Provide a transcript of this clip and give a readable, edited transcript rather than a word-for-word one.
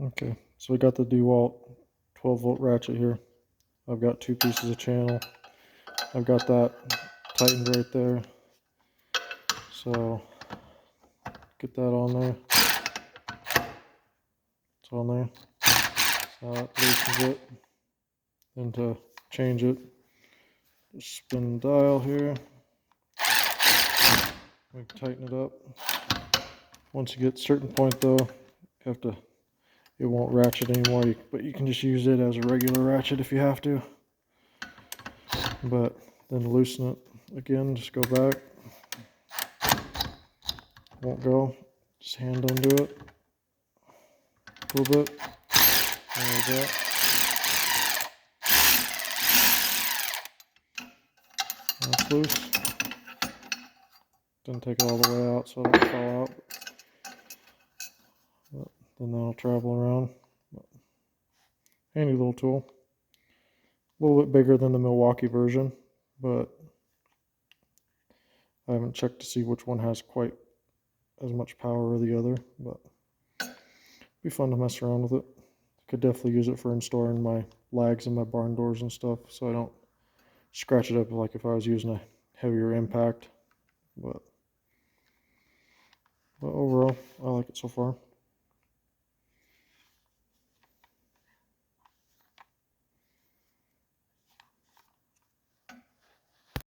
Okay, so we got the Dewalt 12-volt ratchet here. I've got 2 pieces of channel. I've got that tightened right there. So get that on there. It's on there. So that loosens it. Then to change it, just spin the dial here. We can tighten it up. Once you get to a certain point though, it won't ratchet anymore, but you can just use it as a regular ratchet if you have to. But then to loosen it again, just go back. Won't go. Just hand undo it a little bit. Like that. That's loose. Didn't take it all the way out so it don't fall out. But then that'll travel around. But handy little tool. A little bit bigger than the Milwaukee version, but I haven't checked to see which one has quite as much power as the other, but be fun to mess around with it. Could definitely use it for installing my lags in my barn doors and stuff, so I don't scratch it up like if I was using a heavier impact. But overall, I like it so far.